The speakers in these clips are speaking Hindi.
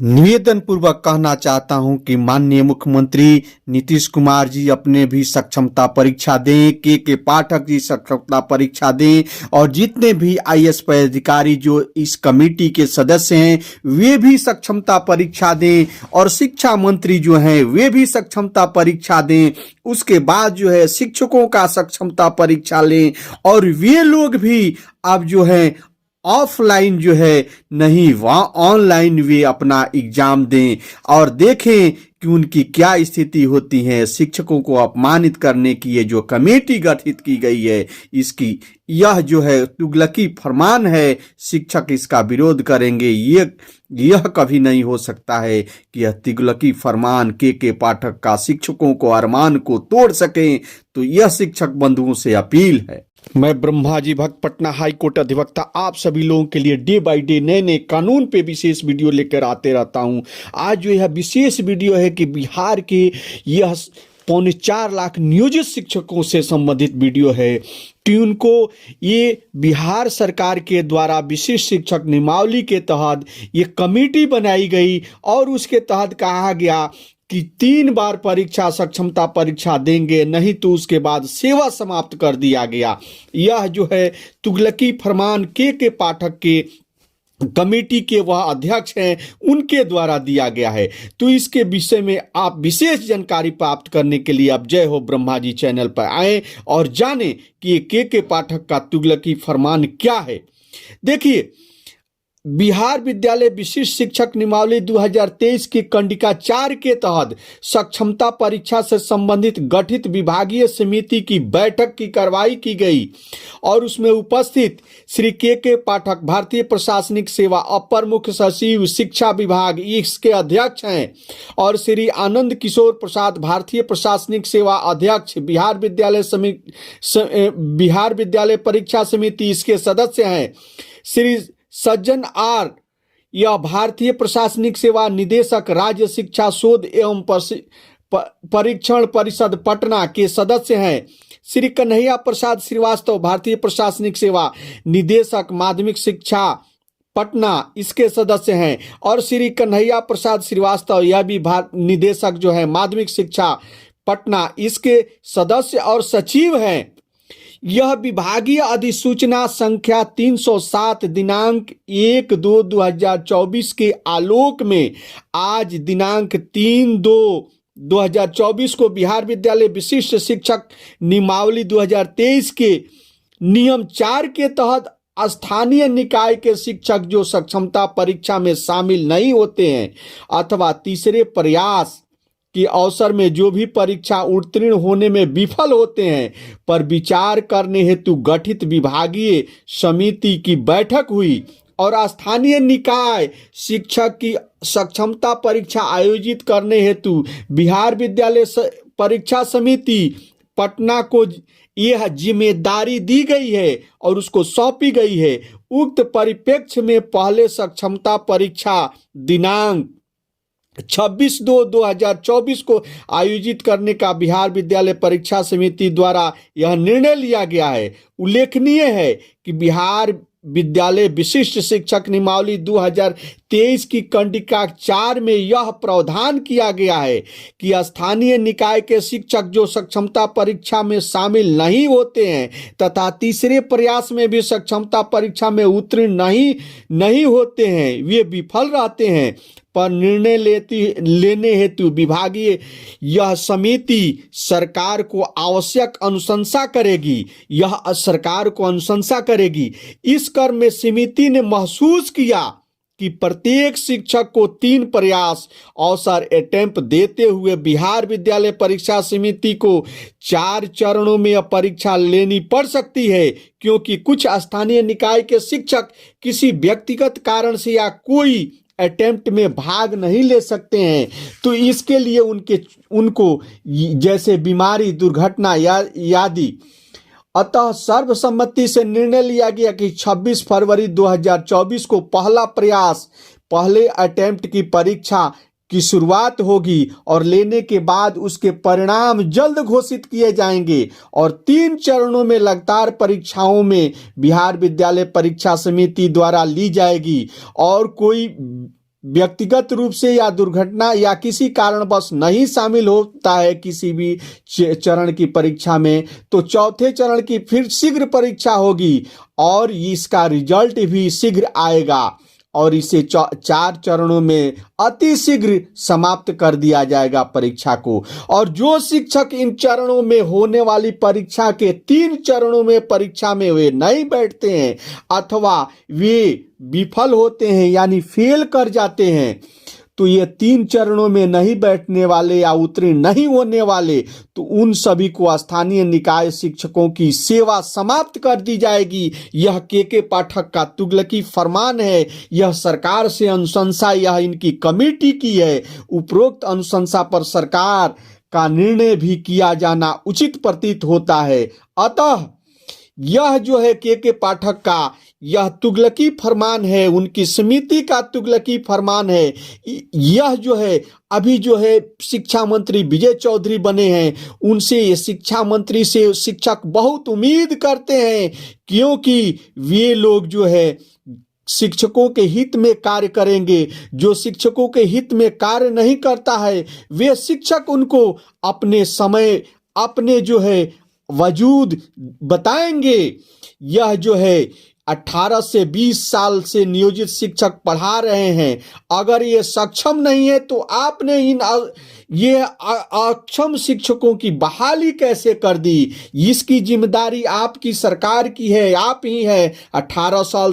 निवेदन पूर्वक कहना चाहता हूं कि माननीय मुख्यमंत्री नीतीश कुमार जी अपने भी सक्षमता परीक्षा दें, के पाठक जी सक्षमता परीक्षा दें और जितने भी आईएएस पदाधिकारी जो इस कमेटी के सदस्य हैं वे भी सक्षमता परीक्षा दें और शिक्षा मंत्री जो हैं वे भी सक्षमता परीक्षा दें। उसके बाद जो है शिक्षकों का सक्षमता परीक्षा लें और वे लोग भी अब जो है ऑफलाइन जो है नहीं वहाँ ऑनलाइन वे अपना एग्जाम दें और देखें कि उनकी क्या स्थिति होती है। शिक्षकों को अपमानित करने की ये जो कमेटी गठित की गई है इसकी यह जो है तुगलकी फरमान है। शिक्षक इसका विरोध करेंगे। यह कभी नहीं हो सकता है कि यह तुगलकी फरमान के पाठक का शिक्षकों को अरमान को तोड़ सकें। तो यह शिक्षक बंधुओं से अपील है। मैं ब्रह्माजी भक्त पटना हाई कोर्ट अधिवक्ता आप सभी लोगों के लिए डे बाय डे नए नए कानून पे विशेष वीडियो लेकर आते रहता हूं। आज जो यह विशेष वीडियो है कि बिहार के यह 4.25 लाख नियोजित शिक्षकों से संबंधित वीडियो है कि उनको ये बिहार सरकार के द्वारा विशिष्ट शिक्षक नियमावली के तहत ये कमेटी बनाई गई और उसके तहत कहा गया कि 3 बार परीक्षा सक्षमता परीक्षा देंगे, नहीं तो उसके बाद सेवा समाप्त कर दिया गया। यह जो है तुगलकी फरमान के पाठक के कमेटी के वह अध्यक्ष हैं उनके द्वारा दिया गया है। तो इसके विषय में आप विशेष जानकारी प्राप्त करने के लिए अब जय हो ब्रह्मा जी चैनल पर आए और जाने कि ये के पाठक का तुगलकी फरमान क्या है। देखिए, बिहार विद्यालय विशिष्ट शिक्षक नियमावली 2023 की कंडिका 4 के तहत सक्षमता परीक्षा से संबंधित गठित विभागीय समिति की बैठक की कार्रवाई की गई और उसमें उपस्थित श्री के पाठक भारतीय प्रशासनिक सेवा अपर मुख्य सचिव शिक्षा विभाग इसके अध्यक्ष हैं और श्री आनंद किशोर प्रसाद भारतीय प्रशासनिक सेवा अध्यक्ष बिहार विद्यालय परीक्षा समिति इसके सदस्य हैं। श्री सज्जन आर यह भारतीय प्रशासनिक सेवा निदेशक राज्य शिक्षा शोध एवं परीक्षण परिषद पटना के सदस्य हैं। श्री कन्हैया प्रसाद श्रीवास्तव भारतीय प्रशासनिक सेवा निदेशक माध्यमिक शिक्षा पटना इसके सदस्य हैं और श्री कन्हैया प्रसाद श्रीवास्तव यह भी निदेशक जो है माध्यमिक शिक्षा पटना इसके सदस्य और सचिव हैं। यह विभागीय अधिसूचना संख्या 307 दिनांक 1/2/2024 के आलोक में आज दिनांक 3/2/2024 को बिहार विद्यालय विशिष्ट शिक्षक नियमावली 2023 के नियम 4 के तहत स्थानीय निकाय के शिक्षक जो सक्षमता परीक्षा में शामिल नहीं होते हैं अथवा तीसरे प्रयास कि अवसर में जो भी परीक्षा उत्तीर्ण होने में विफल होते हैं पर विचार करने हेतु गठित विभागीय समिति की बैठक हुई और स्थानीय निकाय शिक्षक की सक्षमता परीक्षा आयोजित करने हेतु बिहार विद्यालय परीक्षा समिति पटना को यह जिम्मेदारी दी गई है और उसको सौंपी गई है। उक्त परिप्रेक्ष्य में पहले सक्षमता परीक्षा दिनांक 26/2/2024 को आयोजित करने का बिहार विद्यालय परीक्षा समिति द्वारा यह निर्णय लिया गया है। उल्लेखनीय है कि बिहार विद्यालय विशिष्ट शिक्षक नियमावली 2023 की कंडिका 4 में यह प्रावधान किया गया है कि स्थानीय निकाय के शिक्षक जो सक्षमता परीक्षा में शामिल नहीं होते हैं तथा तीसरे प्रयास में भी सक्षमता परीक्षा में उत्तीर्ण नहीं होते हैं वे विफल रहते हैं पर निर्णय लेने हेतु विभागीय यह समिति सरकार को आवश्यक अनुशंसा करेगी। यह सरकार को अनुशंसा करेगी। इस क्रम में समिति ने महसूस किया कि प्रत्येक शिक्षक को 3 प्रयास अवसर अटेम्प्ट देते हुए बिहार विद्यालय परीक्षा समिति को 4 चरणों में यह परीक्षा लेनी पड़ सकती है क्योंकि कुछ स्थानीय निकाय के शिक्षक किसी व्यक्तिगत कारण से या कोई अटेम्प्ट में भाग नहीं ले सकते हैं। तो इसके लिए उनको जैसे बीमारी दुर्घटना आदि अतः सर्वसम्मति से निर्णय लिया गया कि 26 फरवरी 2024 को पहला प्रयास पहले अटेम्प्ट की परीक्षा की शुरुआत होगी और लेने के बाद उसके परिणाम जल्द घोषित किए जाएंगे और 3 चरणों में लगातार परीक्षाओं में बिहार विद्यालय परीक्षा समिति द्वारा ली जाएगी और कोई व्यक्तिगत रूप से या दुर्घटना या किसी कारणवश नहीं शामिल होता है किसी भी चरण की परीक्षा में, तो चौथे चरण की फिर शीघ्र परीक्षा होगी और इसका रिजल्ट भी शीघ्र आएगा और इसे 4 चरणों में अति शीघ्र समाप्त कर दिया जाएगा परीक्षा को। और जो शिक्षक इन चरणों में होने वाली परीक्षा के 3 चरणों में परीक्षा में वे नहीं बैठते हैं अथवा वे विफल होते हैं यानी फेल कर जाते हैं, तो ये 3 चरणों में नहीं बैठने वाले या उत्तीर्ण नहीं होने वाले, तो उन सभी को स्थानीय निकाय शिक्षकों की सेवा समाप्त कर दी जाएगी। यह के पाठक का तुगलकी फरमान है। यह सरकार से अनुशंसा यह इनकी कमेटी की है। उपरोक्त अनुशंसा पर सरकार का निर्णय भी किया जाना उचित प्रतीत होता है। अतः यह जो है के पाठक का यह तुगलकी फरमान है, उनकी समिति का तुगलकी फरमान है। यह जो है अभी जो है शिक्षा मंत्री विजय चौधरी बने हैं, उनसे ये शिक्षा मंत्री से शिक्षक बहुत उम्मीद करते हैं, क्योंकि वे लोग जो है शिक्षकों के हित में कार्य करेंगे। जो शिक्षकों के हित में कार्य नहीं करता है वे शिक्षक उनको अपने समय अपने जो है वजूद बताएंगे। यह जो है 18 से 20 साल से नियोजित शिक्षक पढ़ा रहे हैं, अगर ये सक्षम नहीं है तो आपने ये अक्षम शिक्षकों की बहाली कैसे कर दी? इसकी जिम्मेदारी आपकी सरकार की है, आप ही है। 18 साल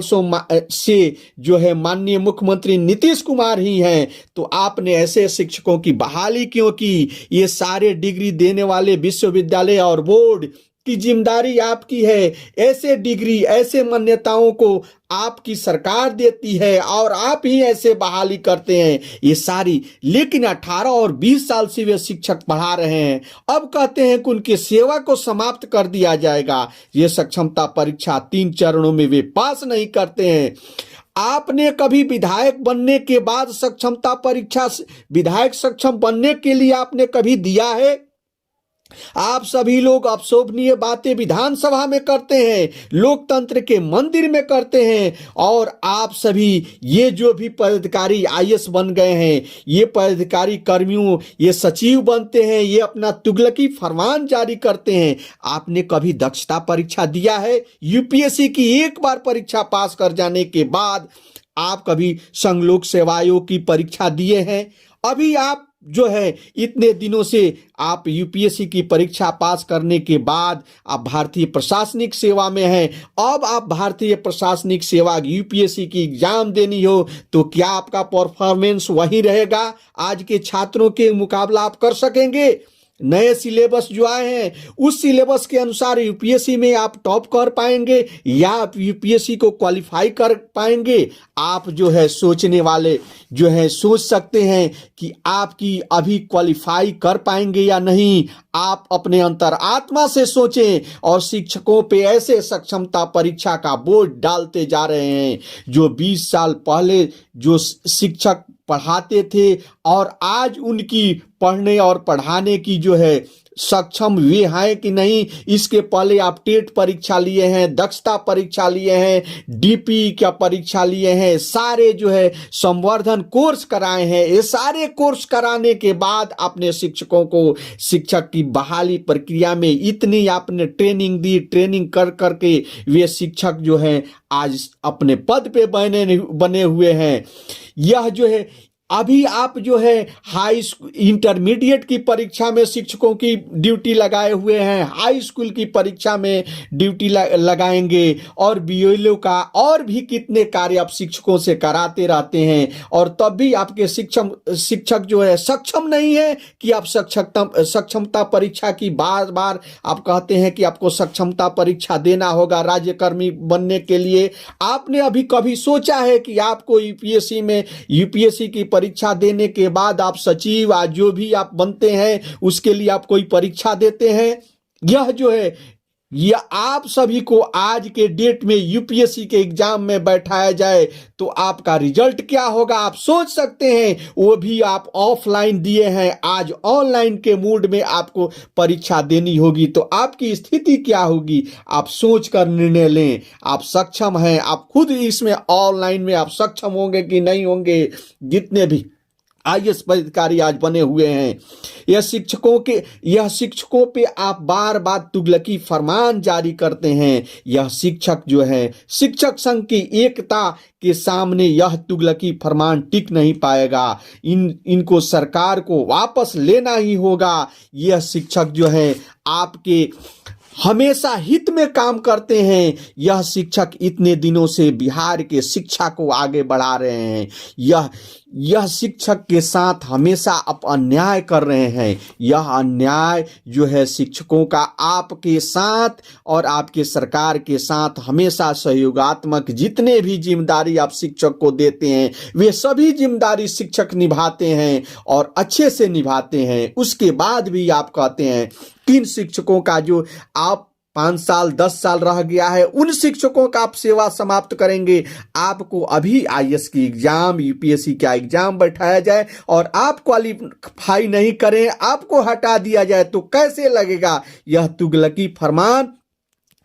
से जो है माननीय मुख्यमंत्री नीतीश कुमार ही हैं, तो आपने ऐसे शिक्षकों की बहाली क्यों की? ये सारे डिग्री देने वाले विश्वविद्यालय और बोर्ड की जिम्मेदारी आपकी है। ऐसे डिग्री ऐसे मान्यताओं को आपकी सरकार देती है और आप ही ऐसे बहाली करते हैं ये सारी। लेकिन 18 और 20 साल से वे शिक्षक पढ़ा रहे हैं, अब कहते हैं कि उनकी सेवा को समाप्त कर दिया जाएगा। ये सक्षमता परीक्षा 3 चरणों में वे पास नहीं करते हैं। आपने कभी विधायक बनने के बाद सक्षमता परीक्षा विधायक सक्षम बनने के लिए आपने कभी दिया है? आप सभी लोग अपशोभनीय बातें विधानसभा में करते हैं, लोकतंत्र के मंदिर में करते हैं, और आप सभी ये जो भी पदाधिकारी आईएएस बन गए हैं, ये पदाधिकारी कर्मियों ये सचिव बनते हैं, ये अपना तुगलकी फरमान जारी करते हैं। आपने कभी दक्षता परीक्षा दिया है? यूपीएससी की एक बार परीक्षा पास कर जाने के बाद आप कभी संघ लोक सेवा आयोग की परीक्षा दिए हैं? अभी आप जो है इतने दिनों से आप यूपीएससी की परीक्षा पास करने के बाद आप भारतीय प्रशासनिक सेवा में हैं। अब आप भारतीय प्रशासनिक सेवा यूपीएससी की एग्जाम देनी हो तो क्या आपका परफॉर्मेंस वही रहेगा? आज के छात्रों के मुकाबला आप कर सकेंगे? नए सिलेबस जो आए हैं उस सिलेबस के अनुसार यूपीएससी में आप टॉप कर पाएंगे या आप यूपीएससी को क्वालिफाई कर पाएंगे? आप जो है सोचने वाले जो है सोच सकते हैं कि आपकी अभी क्वालिफाई कर पाएंगे या नहीं। आप अपने अंतरात्मा से सोचें और शिक्षकों पे ऐसे सक्षमता परीक्षा का बोझ डालते जा रहे हैं। जो 20 साल पहले जो शिक्षक पढ़ाते थे और आज उनकी पढ़ने और पढ़ाने की जो है सक्षम वे हैं कि नहीं, इसके पहले आप टेट परीक्षा लिए हैं, दक्षता परीक्षा लिए हैं, डीपी का परीक्षा लिए हैं, सारे जो है संवर्धन कोर्स कराए हैं। ये सारे कोर्स कराने के बाद अपने शिक्षकों को शिक्षक की बहाली प्रक्रिया में इतनी आपने ट्रेनिंग दी, ट्रेनिंग कर करके वे शिक्षक जो हैं आज अपने पद पे बने हुए हैं। यह जो है अभी आप जो है हाई स्कूल इंटरमीडिएट की परीक्षा में शिक्षकों की ड्यूटी लगाए हुए हैं, हाई स्कूल की परीक्षा में ड्यूटी लगाएंगे और बीएलओ का और भी कितने कार्य आप शिक्षकों से कराते रहते हैं, और तब भी आपके शिक्षक जो है सक्षम नहीं है कि आप सक्षमता परीक्षा की बार बार आप कहते हैं कि आपको सक्षमता परीक्षा देना होगा राज्यकर्मी बनने के लिए। आपने अभी कभी सोचा है कि आपको यूपीएससी की परीक्षा देने के बाद आप सचिव आज जो भी आप बनते हैं उसके लिए आप कोई परीक्षा देते हैं? यह जो है या आप सभी को आज के डेट में यूपीएससी के एग्जाम में बैठाया जाए तो आपका रिजल्ट क्या होगा आप सोच सकते हैं। वो भी आप ऑफलाइन दिए हैं, आज ऑनलाइन के मूड में आपको परीक्षा देनी होगी तो आपकी स्थिति क्या होगी, आप सोच कर निर्णय लें। आप सक्षम हैं, आप खुद इसमें ऑनलाइन में आप सक्षम होंगे कि नहीं होंगे। जितने भी आईएएस अधिकारी आज बने हुए हैं, यह शिक्षकों पे आप बार बार तुगलकी फरमान जारी करते हैं। यह शिक्षक जो है, शिक्षक संघ की एकता के सामने यह तुगलकी फरमान टिक नहीं पाएगा। इनको सरकार को वापस लेना ही होगा। यह शिक्षक जो है आपके हमेशा हित में काम करते हैं। यह शिक्षक इतने दिनों से बिहार के शिक्षा को आगे बढ़ा रहे हैं। यह शिक्षक के साथ हमेशा आप अन्याय कर रहे हैं। यह अन्याय जो है शिक्षकों का आपके साथ और आपके सरकार के साथ हमेशा सहयोगात्मक जितने भी जिम्मेदारी आप शिक्षक को देते हैं वे सभी जिम्मेदारी शिक्षक निभाते हैं और अच्छे से निभाते हैं। उसके बाद भी आप कहते हैं किन शिक्षकों का जो आप 5 साल 10 साल रह गया है उन शिक्षकों का आप सेवा समाप्त करेंगे। आपको अभी आईएएस की एग्जाम, यूपीएससी का एग्जाम बैठाया जाए और आप क्वालिफाई नहीं करें, आपको हटा दिया जाए तो कैसे लगेगा। यह तुगलकी फरमान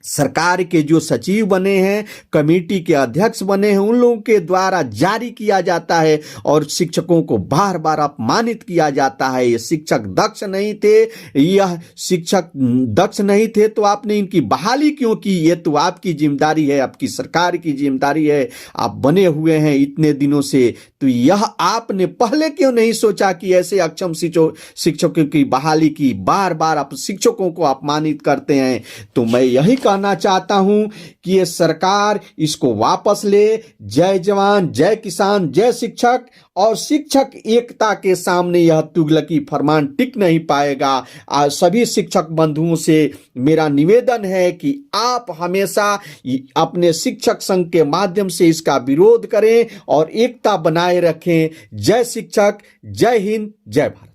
सरकार के जो सचिव बने हैं, कमेटी के अध्यक्ष बने हैं, उन लोगों के द्वारा जारी किया जाता है और शिक्षकों को बार बार अपमानित किया जाता है। ये शिक्षक दक्ष नहीं थे, यह शिक्षक दक्ष नहीं थे तो आपने इनकी बहाली क्यों की। ये तो आपकी जिम्मेदारी है, आपकी सरकार की जिम्मेदारी है। आप बने हुए हैं इतने दिनों से, तो यह आपने पहले क्यों नहीं सोचा कि ऐसे अक्षम शिक्षकों की बहाली की। बार बार आप शिक्षकों को अपमानित करते हैं। तो मैं यही कहना चाहता हूं कि ये सरकार इसको वापस ले। जय जवान, जय किसान, जय शिक्षक। और शिक्षक एकता के सामने यह तुगलकी फरमान टिक नहीं पाएगा। आज सभी शिक्षक बंधुओं से मेरा निवेदन है कि आप हमेशा अपने शिक्षक संघ के माध्यम से इसका विरोध करें और एकता बनाए रखें। जय शिक्षक, जय हिंद, जय भारत।